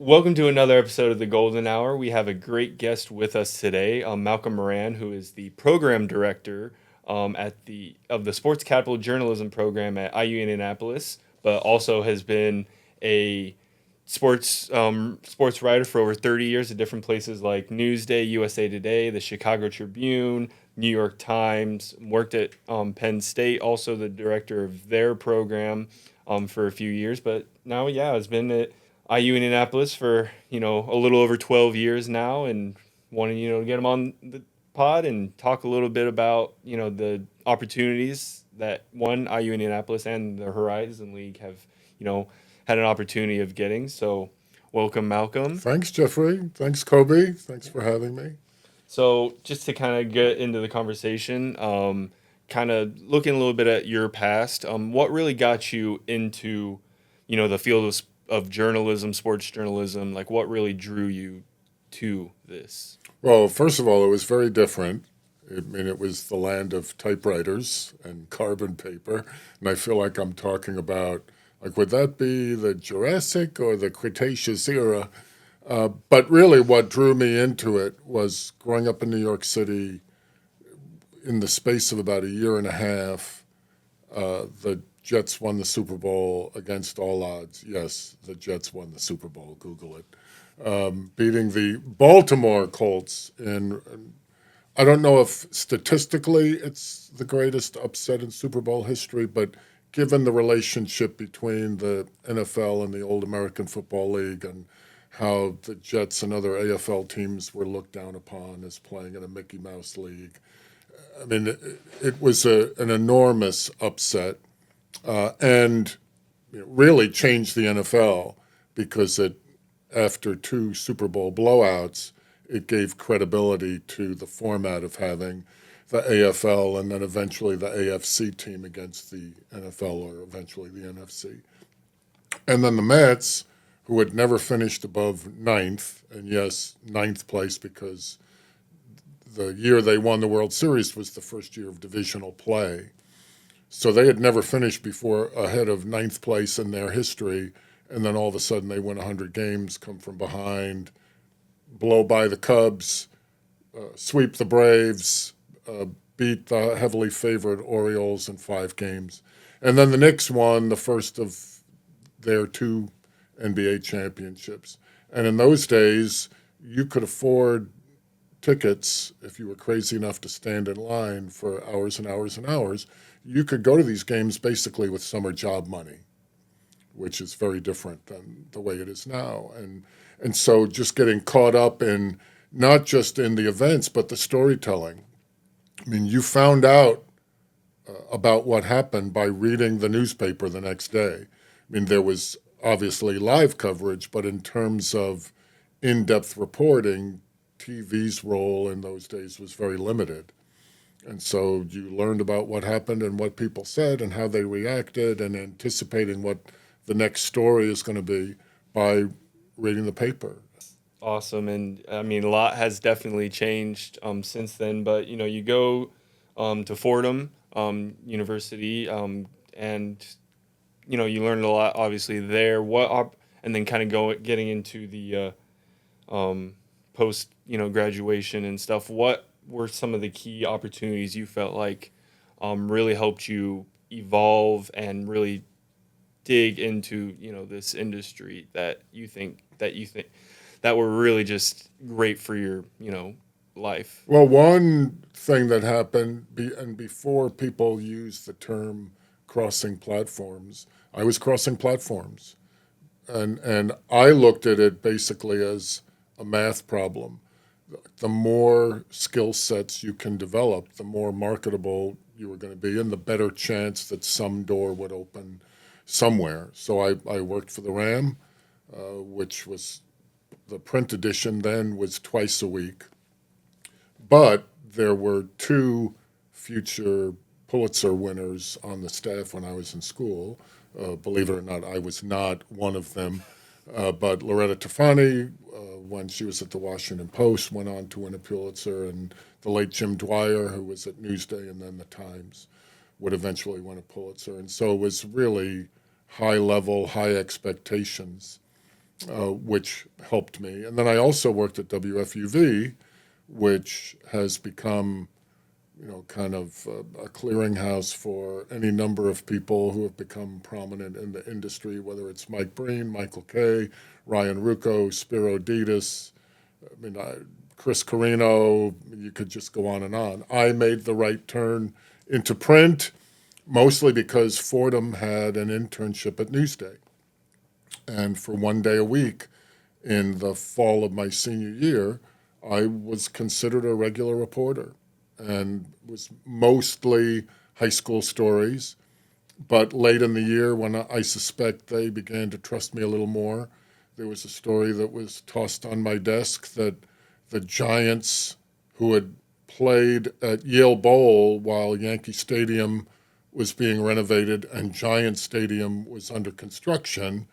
Welcome to another episode of the Golden Hour. We have a great guest with us today, Malcolm Moran, who is the program director at the Sports Capital Journalism program at IU Indianapolis, but also has been a sports writer for over 30 years at different places like Newsday, USA Today, the Chicago Tribune, New York Times. Worked at Penn State, also the director of their program for a few years, but now has been at IU Indianapolis for a little over 12 years now, and wanting to get him on the pod and talk a little bit about the opportunities that one IU Indianapolis and the Horizon League have had an opportunity of getting. So, welcome, Malcolm. Thanks, Jeffrey. Thanks, Kobe. Thanks for having me. So, just to kind of get into the conversation, kind of looking a little bit at your past, what really got you into the field of journalism, sports journalism? Like, what really drew you to this? Well, first of all, it was very different. It was the land of typewriters and carbon paper. And I feel like I'm talking about, like, would that be the Jurassic or the Cretaceous era? But really, what drew me into it was growing up in New York City in the space of about a year and a half. The Jets won the Super Bowl against all odds. Yes, the Jets won the Super Bowl. Google it. Beating the Baltimore Colts I don't know if statistically it's the greatest upset in Super Bowl history, but given the relationship between the NFL and the old American Football League and how the Jets and other AFL teams were looked down upon as playing in a Mickey Mouse league, I mean, it was an enormous upset and really changed the NFL because after two Super Bowl blowouts, it gave credibility to the format of having the AFL and then eventually the AFC team against the NFL or eventually the NFC. And then the Mets, who had never finished above ninth, and yes, ninth place because the year they won the World Series was the first year of divisional play. So they had never finished before ahead of ninth place in their history, and then all of a sudden they win 100 games, come from behind, blow by the Cubs, sweep the Braves, beat the heavily favored Orioles in 5 games. And then the Knicks won the first of their two NBA championships. And in those days, you could afford tickets if you were crazy enough to stand in line for hours and hours and hours. You could go to these games basically with summer job money, which is very different than the way it is now. And so just getting caught up in not just in the events, but the storytelling. I mean, you found out about what happened by reading the newspaper the next day. I mean, there was obviously live coverage, but in terms of in-depth reporting, TV's role in those days was very limited. And so you learned about what happened and what people said and how they reacted and anticipating what the next story is going to be by reading the paper. Awesome, and I mean, a lot has definitely changed since then. But you go to Fordham University, and you learned a lot, obviously there. And then kind of getting into the post graduation and stuff. What were some of the key opportunities you felt like really helped you evolve and really dig into this industry that that were really just great for your life? Well, one thing that happened, and before people used the term crossing platforms, I was crossing platforms. And I looked at it basically as a math problem. The more skill sets you can develop, the more marketable you were going to be, and the better chance that some door would open somewhere. So I worked for the Ram, which was the print edition then was twice a week. But there were two future Pulitzer winners on the staff when I was in school. Believe it or not, I was not one of them. But Loretta Tafani, when she was at the Washington Post, went on to win a Pulitzer, and the late Jim Dwyer, who was at Newsday and then the Times, would eventually win a Pulitzer. And so it was really high level, high expectations. which helped me. And then I also worked at WFUV, which has become, kind of a clearinghouse for any number of people who have become prominent in the industry, whether it's Mike Breen, Michael Kay, Ryan Rucco, Spiro Ditas, I mean, Chris Carino, you could just go on and on. I made the right turn into print, mostly because Fordham had an internship at Newsday. And for one day a week in the fall of my senior year, I was considered a regular reporter and was mostly high school stories. But late in the year, when I suspect they began to trust me a little more, there was a story that was tossed on my desk that the Giants, who had played at Yale Bowl while Yankee Stadium was being renovated and Giant Stadium was under construction,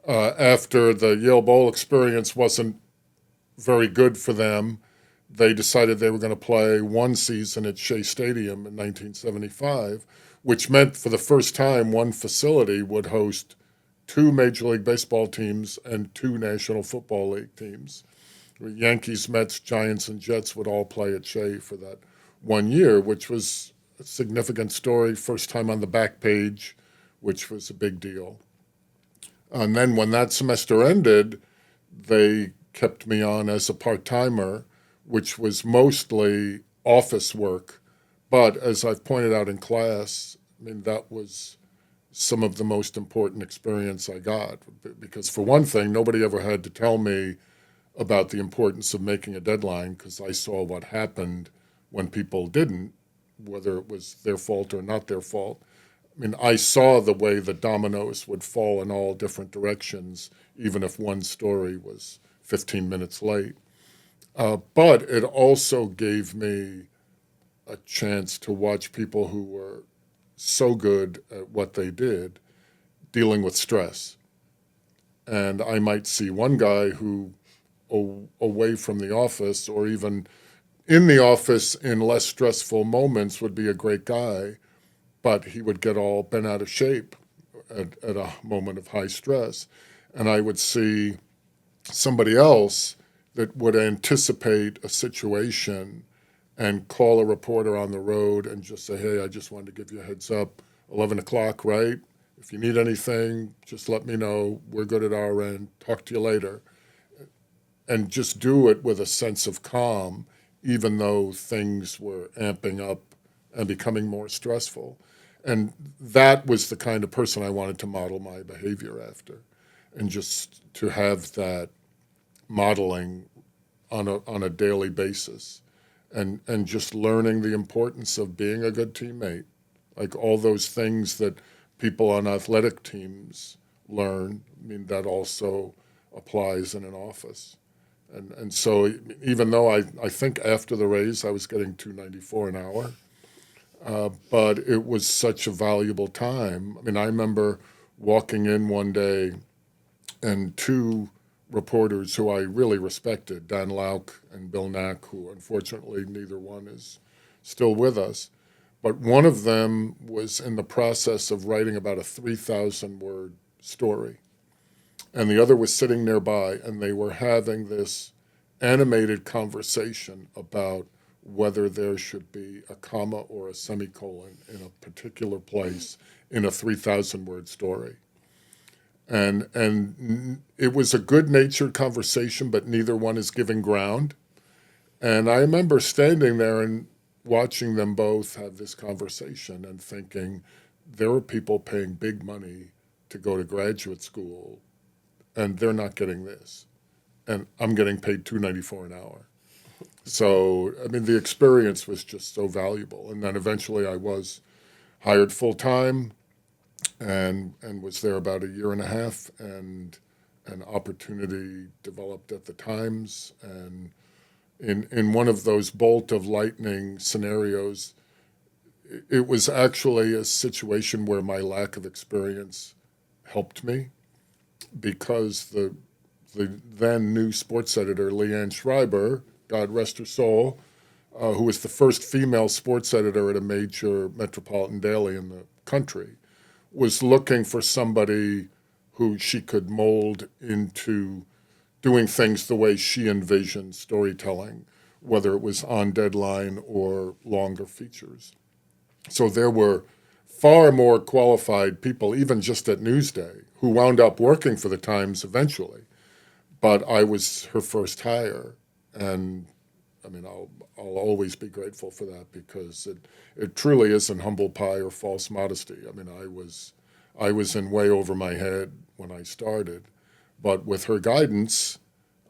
after the Yale Bowl experience wasn't very good for them, they decided they were going to play one season at Shea Stadium in 1975, which meant for the first time one facility would host two Major League Baseball teams and two National Football League teams. Yankees, Mets, Giants, and Jets would all play at Shea for that one year, which was a significant story. First time on the back page, which was a big deal. And then when that semester ended, they kept me on as a part timer, which was mostly office work. But as I've pointed out in class, I mean, that was some of the most important experience I got. Because, for one thing, nobody ever had to tell me about the importance of making a deadline because I saw what happened when people didn't, whether it was their fault or not their fault. I mean, I saw the way the dominoes would fall in all different directions, even if one story was 15 minutes late. But it also gave me a chance to watch people who were so good at what they did dealing with stress. And I might see one guy who, away from the office or even in the office in less stressful moments, would be a great guy, but he would get all bent out of shape at a moment of high stress. And I would see somebody else that would anticipate a situation and call a reporter on the road and just say, hey, I just wanted to give you a heads up, 11 o'clock, right? If you need anything, just let me know. We're good at our end. Talk to you later. And just do it with a sense of calm, even though things were amping up and becoming more stressful. And that was the kind of person I wanted to model my behavior after. And just to have that modeling on a daily basis and just learning the importance of being a good teammate. Like all those things that people on athletic teams learn, I mean, that also applies in an office. And so even though I think after the raise I was getting $2.94 an hour, but it was such a valuable time. I mean, I remember walking in one day and two reporters who I really respected, Dan Lauk and Bill Knack, who unfortunately neither one is still with us. But one of them was in the process of writing about a 3,000 word story. And the other was sitting nearby, and they were having this animated conversation about whether there should be a comma or a semicolon in a particular place in a 3,000 word story. And it was a good-natured conversation, but neither one is giving ground. And I remember standing there and watching them both have this conversation and thinking, there are people paying big money to go to graduate school, and they're not getting this. And I'm getting paid $2.94 an hour. So, I mean, the experience was just so valuable. And then eventually I was hired full-time and was there about a year and a half, and an opportunity developed at the Times. And in one of those bolt of lightning scenarios, it was actually a situation where my lack of experience helped me because the then new sports editor, Leanne Schreiber, God rest her soul, who was the first female sports editor at a major metropolitan daily in the country, was looking for somebody who she could mold into doing things the way she envisioned storytelling, whether it was on deadline or longer features. So there were far more qualified people, even just at Newsday, who wound up working for the Times eventually. But I was her first hire, and I mean, I'll always be grateful for that because it truly isn't humble pie or false modesty. I mean, I was in way over my head when I started, but with her guidance,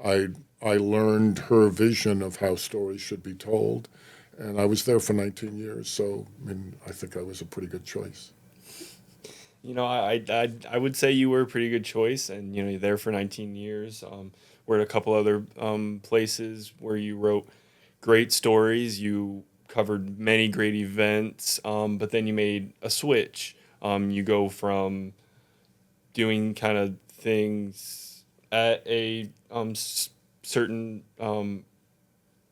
I I learned her vision of how stories should be told, and I was there for 19 years. So I mean, I think I was a pretty good choice. I would say you were a pretty good choice, and you're there for 19 years. We're at a couple other places where you wrote great stories. You covered many great events, but then you made a switch. You go from doing kind of things at a certain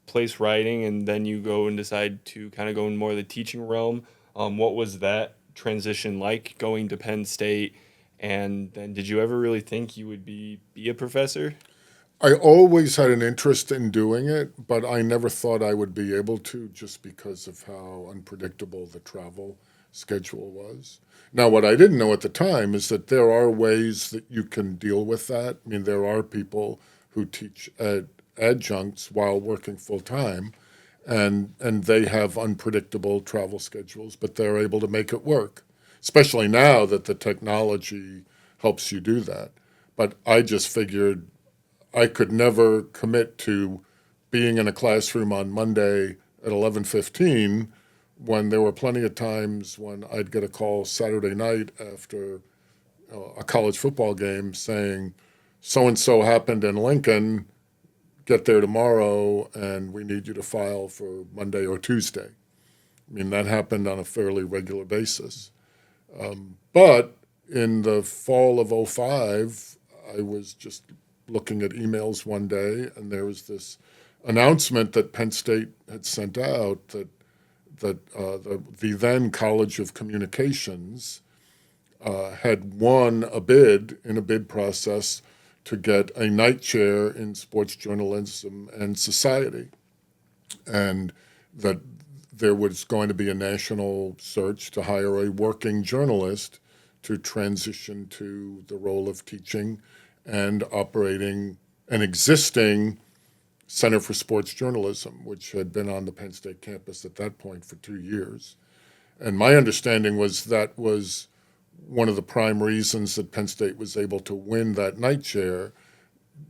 place writing, and then you go and decide to kind of go in more of the teaching realm. What was that transition like going to Penn State? And then did you ever really think you would be a professor? I always had an interest in doing it, but I never thought I would be able to just because of how unpredictable the travel schedule was. Now, what I didn't know at the time is that there are ways that you can deal with that. I mean, there are people who teach adjuncts while working full time, and they have unpredictable travel schedules, but they're able to make it work, especially now that the technology helps you do that. But I just figured I could never commit to being in a classroom on Monday at 11:15 when there were plenty of times when I'd get a call Saturday night after a college football game saying so and so happened in Lincoln, get there tomorrow and we need you to file for Monday or Tuesday. I mean, that happened on a fairly regular basis. But in the fall of '05, I was just looking at emails one day, and there was this announcement that Penn State had sent out that the then College of Communications had won a bid in a bid process to get a night chair in sports journalism and society, and that there was going to be a national search to hire a working journalist to transition to the role of teaching and operating an existing Center for Sports Journalism, which had been on the Penn State campus at that point for 2 years. And my understanding was that was one of the prime reasons that Penn State was able to win that night chair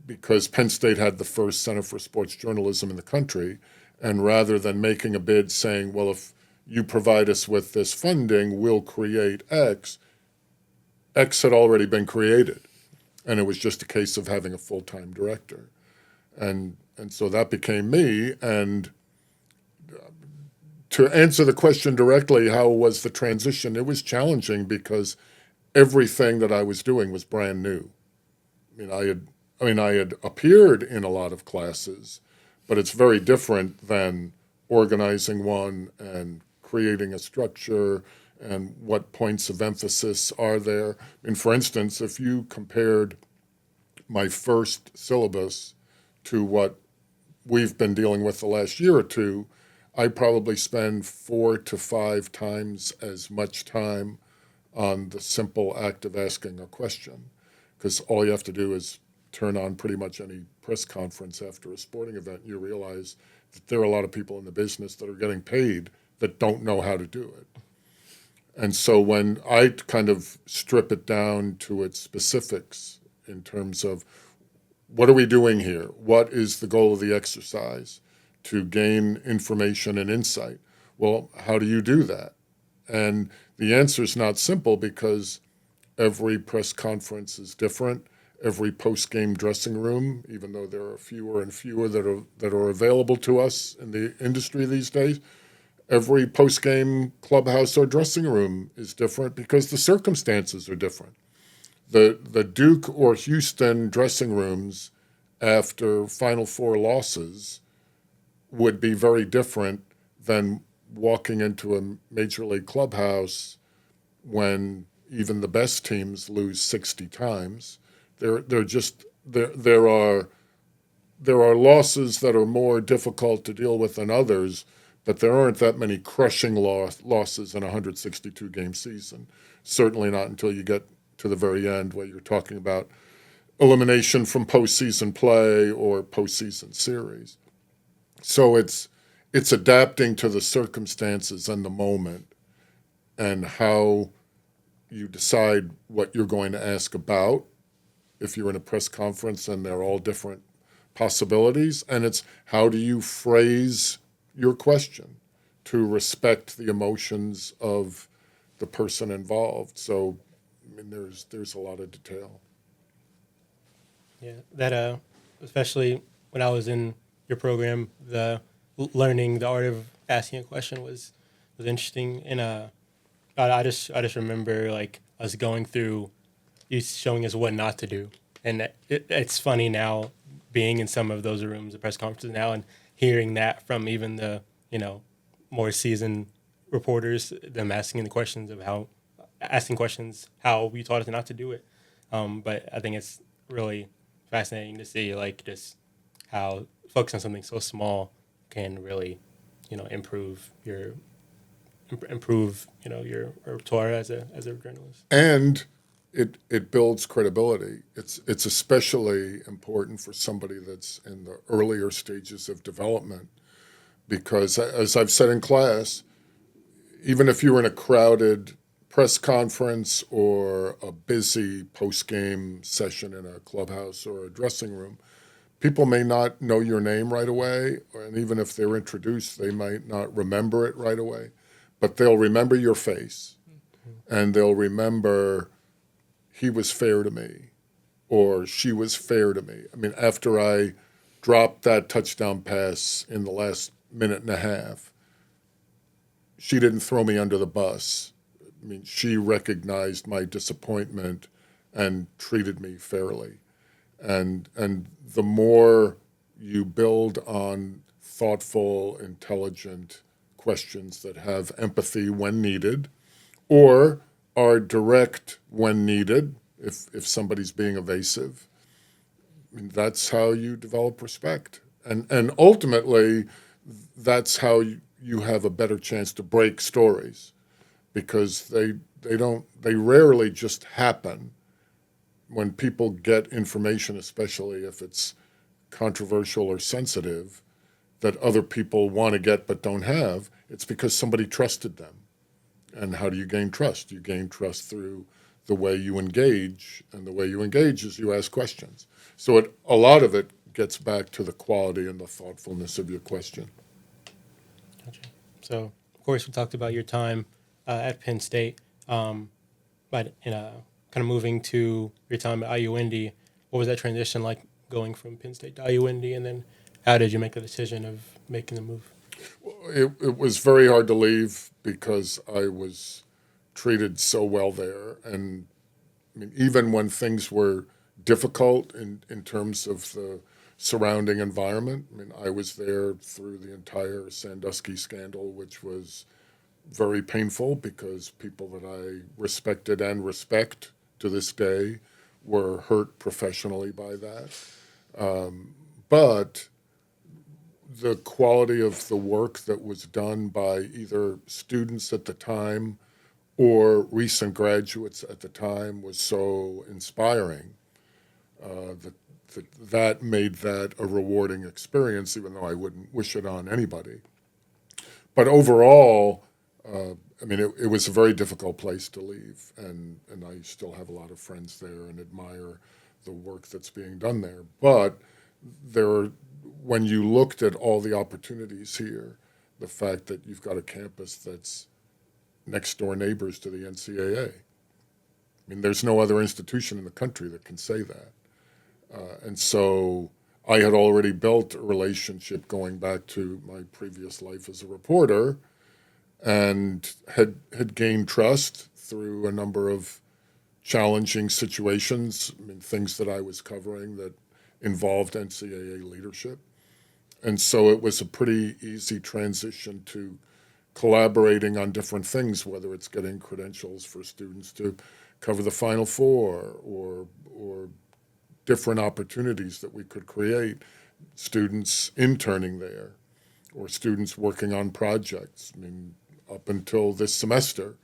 because Penn State had the first Center for Sports Journalism in the country. And rather than making a bid saying, well, if you provide us with this funding, we'll create X, X had already been created. And it was just a case of having a full-time director. And so that became me. And to answer the question directly, how was the transition? It was challenging because everything that I was doing was brand new. I mean, I had appeared in a lot of classes, but it's very different than organizing one and creating a structure and what points of emphasis are there. And for instance, if you compared my first syllabus to what we've been dealing with the last year or two, I probably spend 4 to 5 times as much time on the simple act of asking a question, because all you have to do is turn on pretty much any press conference after a sporting event, and you realize that there are a lot of people in the business that are getting paid that don't know how to do it. And so when I kind of strip it down to its specifics in terms of what are we doing here? What is the goal of the exercise? To gain information and insight. Well, how do you do that? And the answer is not simple because every press conference is different. Every post-game dressing room, even though there are fewer and fewer that are available to us in the industry these days, every post-game clubhouse or dressing room is different because the circumstances are different. The Duke or Houston dressing rooms after Final Four losses would be very different than walking into a major league clubhouse when even the best teams lose 60 times. They're just there are losses that are more difficult to deal with than others, but there aren't that many crushing losses in a 162 game season. Certainly not until you get to the very end, where you're talking about elimination from postseason play or postseason series. So it's adapting to the circumstances and the moment, and how you decide what you're going to ask about if you're in a press conference and they're all different possibilities. And it's how do you phrase your question to respect the emotions of the person involved. So, I mean, there's a lot of detail. Yeah, that especially when I was in your program, the learning the art of asking a question was interesting, and I just remember like us going through you showing us what not to do, and it's funny now being in some of those rooms, the press conferences now, and hearing that from even the more seasoned reporters, them asking the questions of how asking questions how we taught us not to do it. But I think it's really fascinating to see like just how focus on something so small can really, improve your repertoire as a journalist. And it builds credibility. It's especially important for somebody that's in the earlier stages of development, because, as I've said in class, even if you're in a crowded press conference or a busy post-game session in a clubhouse or a dressing room, people may not know your name right away, and even if they're introduced, they might not remember it right away, but they'll remember your face, and they'll remember he was fair to me or she was fair to me. I mean, after I dropped that touchdown pass in the last minute and a half, she didn't throw me under the bus. I mean, she recognized my disappointment and treated me fairly. And the more you build on thoughtful, intelligent questions that have empathy when needed, or are direct when needed, if somebody's being evasive, I mean, that's how you develop respect. And ultimately, that's how you have a better chance to break stories, because they rarely just happen. When people get information, especially if it's controversial or sensitive, that other people want to get but don't have, it's because somebody trusted them. And how do you gain trust? You gain trust through the way you engage, and the way you engage is you ask questions. So a lot of it gets back to the quality and the thoughtfulness of your question. Gotcha. So, of course, we talked about your time at Penn State, but kind of moving to your time at IU Indy, what was that transition like going from Penn State to IU Indy, and then how did you make the decision of making the move? It was very hard to leave because I was treated so well there. And I mean, even when things were difficult in terms of the surrounding environment, I mean, I was there through the entire Sandusky scandal, which was very painful because people that I respected and respect to this day were hurt professionally by that. But the quality of the work that was done by either students at the time or recent graduates at the time was so inspiring that made that a rewarding experience, even though I wouldn't wish it on anybody. But overall, I mean, it was a very difficult place to leave, and I still have a lot of friends there and admire the work that's being done there. But when you looked at all the opportunities here, the fact that you've got a campus that's next door neighbors to the NCAA. I mean, there's no other institution in the country that can say that. And so I had already built a relationship going back to my previous life as a reporter, and had gained trust through a number of challenging situations, I mean, things that I was covering that involved NCAA leadership. And so it was a pretty easy transition to collaborating on different things, whether it's getting credentials for students to cover the Final Four or different opportunities that we could create, students interning there or students working on projects. I mean, up until this semester,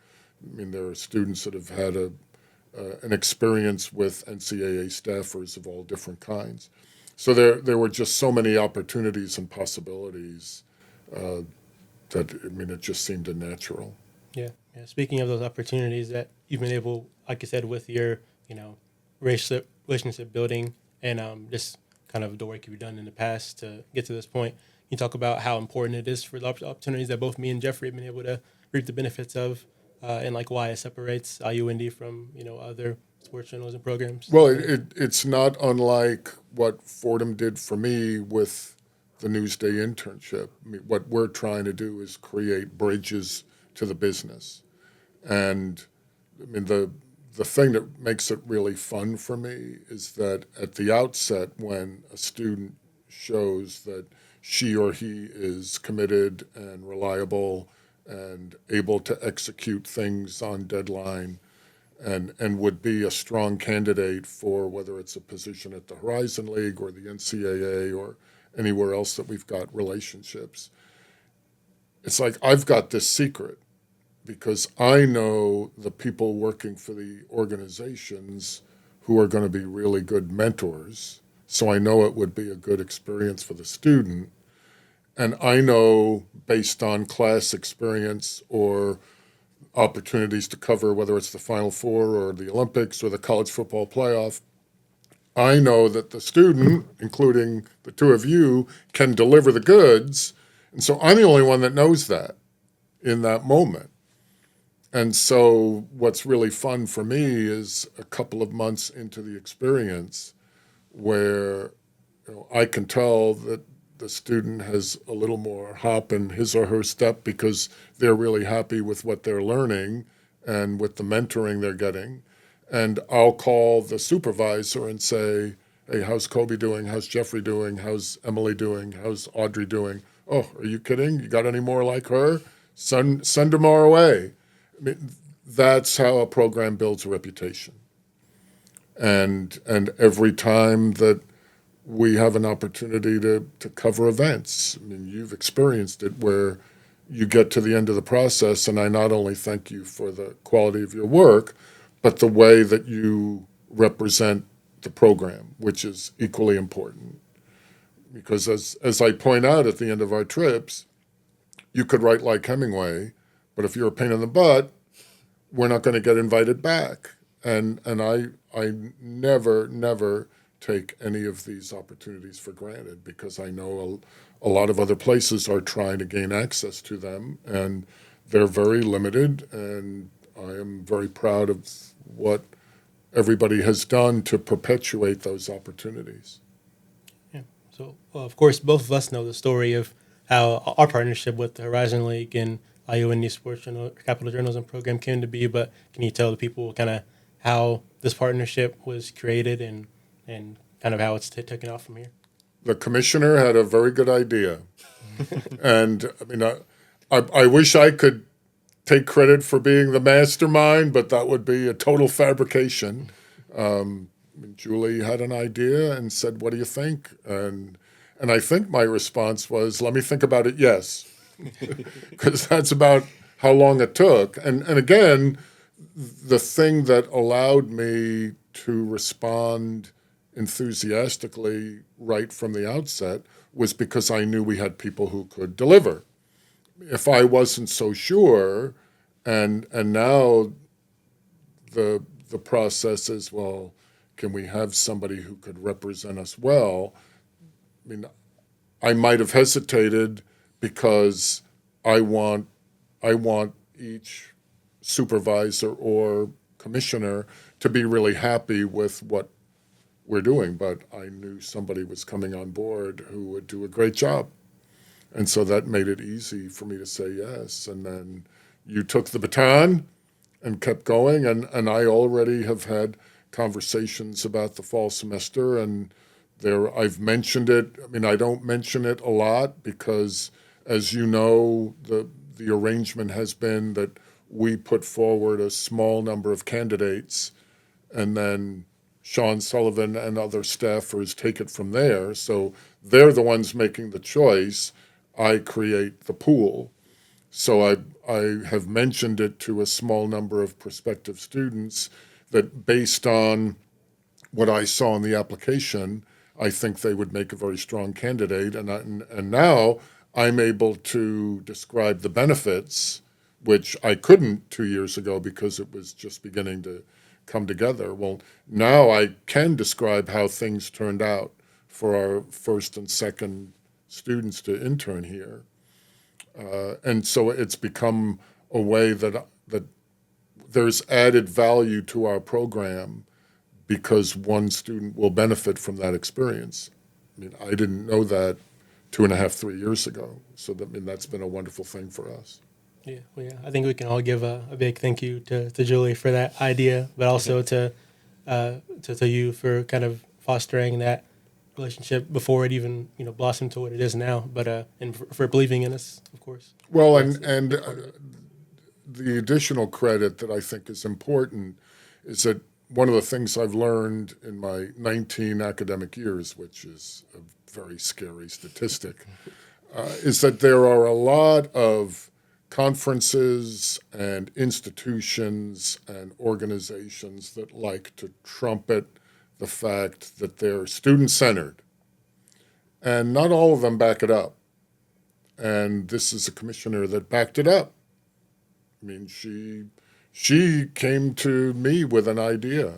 I mean, there are students that have had an experience with NCAA staffers of all different kinds. So there were just so many opportunities and possibilities that, I mean, it just seemed a natural. Yeah, yeah. Speaking of those opportunities that you've been able, like I said, with your, relationship building and just kind of the work you've done in the past to get to this point, you talk about how important it is for the opportunities that both me and Jeffrey have been able to reap the benefits of, and like why it separates IUND from other sports journalism programs. Well, it's not unlike what Fordham did for me with the Newsday internship. I mean, what we're trying to do is create bridges to the business. And I mean, the thing that makes it really fun for me is that at the outset, when a student shows that she or he is committed and reliable and able to execute things on deadline and would be a strong candidate for whether it's a position at the Horizon League or the NCAA or anywhere else that we've got relationships. It's like I've got this secret because I know the people working for the organizations who are going to be really good mentors. So I know it would be a good experience for the student. And I know based on class experience or opportunities to cover, whether it's the Final Four or the Olympics or the college football playoff, I know that the student, including the two of you, can deliver the goods. And so I'm the only one that knows that in that moment. And so what's really fun for me is a couple of months into the experience where I can tell that the student has a little more hop in his or her step because they're really happy with what they're learning and with the mentoring they're getting. And I'll call the supervisor and say, hey, how's Kobe doing? How's Jeffrey doing? How's Emily doing? How's Audrey doing? Oh, are you kidding? You got any more like her? Send them our way. I mean, that's how a program builds a reputation. And every time that we have an opportunity to cover events, I mean, you've experienced it where you get to the end of the process, and I not only thank you for the quality of your work, but the way that you represent the program, which is equally important. Because as I point out at the end of our trips, you could write like Hemingway, but if you're a pain in the butt, we're not going to get invited back. And I never take any of these opportunities for granted because I know a lot of other places are trying to gain access to them, and they're very limited, and I am very proud of what everybody has done to perpetuate those opportunities. Yeah. So, well, of course, both of us know the story of how our partnership with the Horizon League and IUND Sports Capital Journalism program came to be, but can you tell the people kind of how this partnership was created and kind of how it's taken off from here? The commissioner had a very good idea. And I mean, I wish I could take credit for being the mastermind, but that would be a total fabrication. Julie had an idea and said, what do you think? And I think my response was, let me think about it, yes. Because that's about how long it took. And again, the thing that allowed me to respond enthusiastically right from the outset was because I knew we had people who could deliver. If I wasn't so sure, and now the process is, well, can we have somebody who could represent us well? I mean, I might have hesitated because I want each supervisor or commissioner to be really happy with what we're doing, but I knew somebody was coming on board who would do a great job. And so that made it easy for me to say yes. And then you took the baton and kept going, and I already have had conversations about the fall semester, and I've mentioned it. I mean, I don't mention it a lot because, as you know, the the arrangement has been that we put forward a small number of candidates, and then Sean Sullivan and other staffers take it from there. So they're the ones making the choice. I create the pool. So I have mentioned it to a small number of prospective students that based on what I saw in the application, I think they would make a very strong candidate. And now I'm able to describe the benefits, which I couldn't 2 years ago because it was just beginning to come together. Well, now I can describe how things turned out for our first and second students to intern here. And so it's become a way that there's added value to our program because one student will benefit from that experience. I mean, I didn't know that 2.5, 3 years ago. So that, I mean, that's been a wonderful thing for us. Yeah, well, yeah. I think we can all give a big thank you to Julie for that idea, but also to you for kind of fostering that relationship before it even blossomed to what it is now. But and for believing in us, of course. Well, and the additional credit that I think is important is that one of the things I've learned in my 19 academic years, which is a very scary statistic, is that there are a lot of conferences and institutions and organizations that like to trumpet the fact that they're student-centered. And not all of them back it up. And this is a commissioner that backed it up. I mean, she came to me with an idea.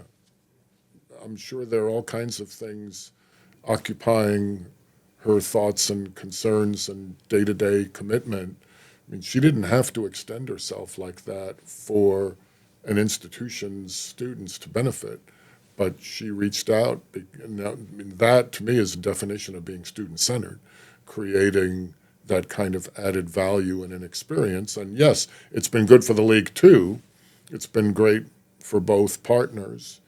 I'm sure there are all kinds of things occupying her thoughts and concerns and day-to-day commitment. I mean, she didn't have to extend herself like that for an institution's students to benefit, but she reached out. And that, I mean, that to me is a definition of being student-centered, creating that kind of added value in an experience. And yes, it's been good for the league too. It's been great for both partners.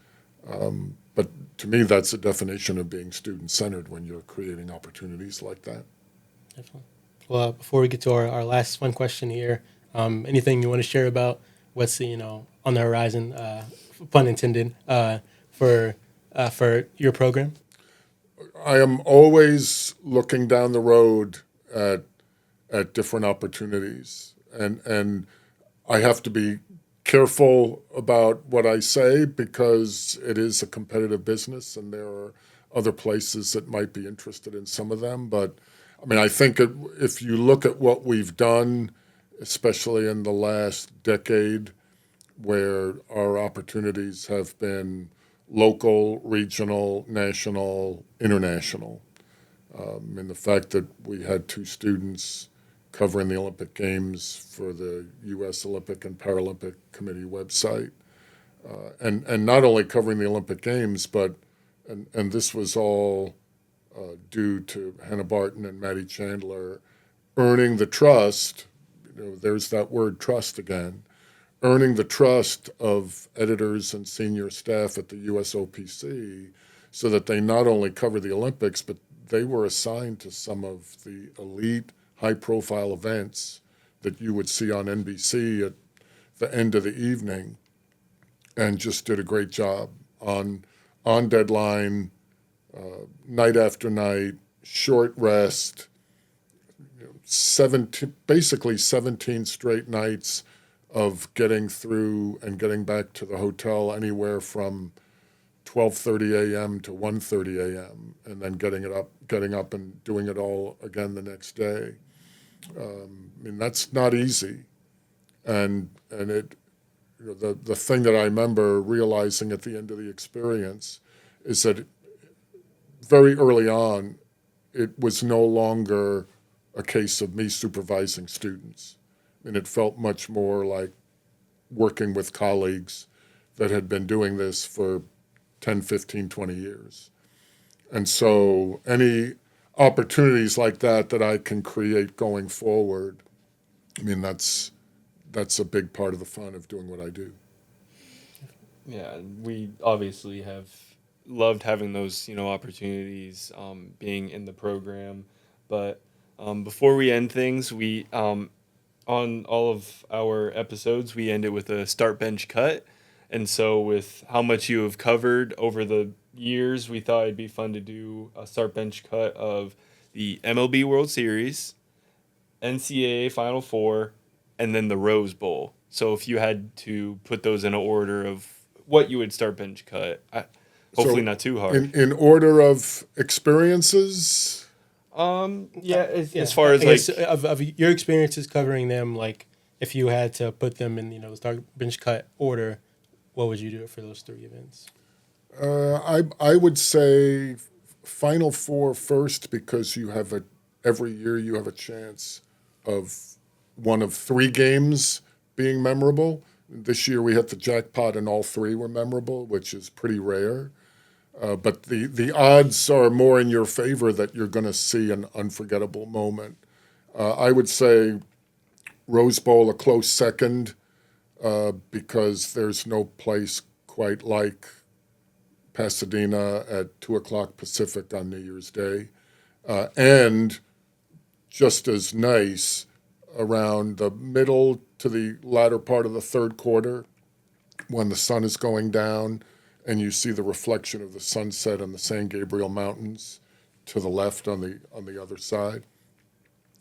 But to me, that's a definition of being student-centered when you're creating opportunities like that. Definitely. Well, before we get to our last fun question here, anything you want to share about what's on the horizon, pun intended, for your program? I am always looking down the road at different opportunities, and I have to be careful about what I say because it is a competitive business, and there are other places that might be interested in some of them. But I mean, I think if you look at what we've done, especially in the last decade, where our opportunities have been local, regional, national, international. And the fact that we had 2 students covering the Olympic Games for the U.S. Olympic and Paralympic Committee website, and not only covering the Olympic Games, but and this was all due to Hannah Barton and Maddie Chandler earning the trust. There's that word trust again. Earning the trust of editors and senior staff at the USOPC so that they not only cover the Olympics, but they were assigned to some of the elite high-profile events that you would see on NBC at the end of the evening, and just did a great job on deadline, night after night, short rest, basically 17 straight nights of getting through and getting back to the hotel anywhere from 12:30 a.m. to 1:30 a.m. and then getting up and doing it all again the next day. I mean, that's not easy, and it the thing that I remember realizing at the end of the experience is that very early on, it was no longer a case of me supervising students. And it felt much more like working with colleagues that had been doing this for 10, 15, 20 years. And so any opportunities like that I can create going forward, I mean, that's a big part of the fun of doing what I do. Yeah, we obviously have loved having those, opportunities, being in the program. But before we end things, we on all of our episodes, we end it with a start bench cut. And so, with how much you have covered over the years, we thought it'd be fun to do a start bench cut of the MLB World Series, NCAA Final Four, and then the Rose Bowl. So, if you had to put those in an order of what you would start bench cut, hopefully So not too hard. in order of experiences, Yeah, Yeah, as far I as guess like of your experiences covering them, like if you had to put them in, the start bench cut order, what would you do for those three events? I would say Final Four first because every year you have a chance of one of three games being memorable. This year we hit the jackpot and all three were memorable, which is pretty rare. But the odds are more in your favor that you're going to see an unforgettable moment. I would say Rose Bowl a close second because there's no place quite like Pasadena at 2 o'clock Pacific on New Year's Day. And just as nice around the middle to the latter part of the third quarter when the sun is going down and you see the reflection of the sunset on the San Gabriel Mountains to the left on the other side.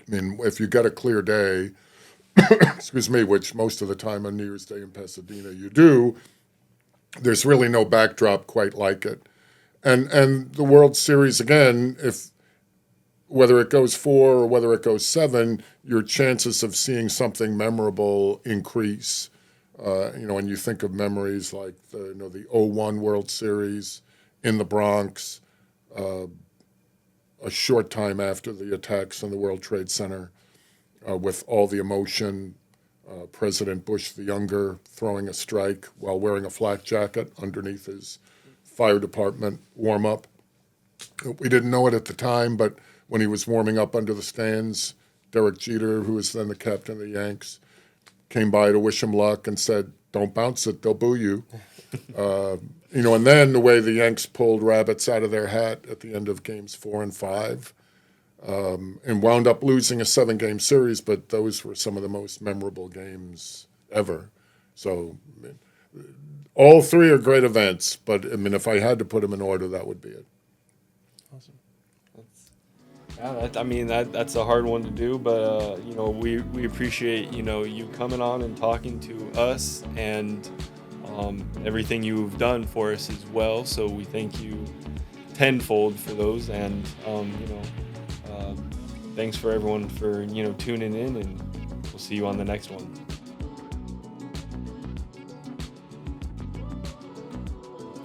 I mean, if you get a clear day, excuse me, which most of the time on New Year's Day in Pasadena you do, there's really no backdrop quite like it. And the World Series again, if whether it goes 4 or whether it goes 7, your chances of seeing something memorable increase. When you think of memories like the '01 World Series in the Bronx, a short time after the attacks on the World Trade Center, with all the emotion, President Bush the Younger throwing a strike while wearing a flak jacket underneath his fire department warm-up. We didn't know it at the time, but when he was warming up under the stands, Derek Jeter, who was then the captain of the Yanks, came by to wish him luck and said, "Don't bounce it, they'll boo you." And then the way the Yanks pulled rabbits out of their hat at the end of games 4 and 5, and wound up losing a 7-game series, but those were some of the most memorable games ever. So all three are great events, but if I had to put them in order, that would be it. Awesome. That's a hard one to do, but we appreciate you coming on and talking to us and everything you've done for us as well. So we thank you tenfold for those, and thanks for everyone for tuning in, and we'll see you on the next one.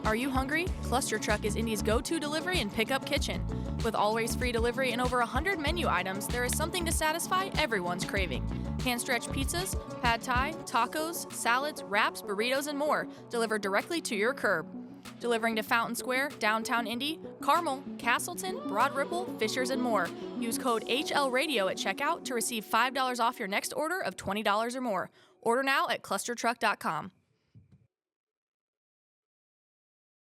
Are you hungry? Cluster Truck is Indy's go-to delivery and pickup kitchen. With always free delivery and over 100 menu items, there is something to satisfy everyone's craving. Hand-stretched pizzas, pad thai, tacos, salads, wraps, burritos, and more, delivered directly to your curb. Delivering to Fountain Square, downtown Indy, Carmel, Castleton, Broad Ripple, Fishers, and more. Use code HLRadio at checkout to receive $5 off your next order of $20 or more. Order now at clustertruck.com.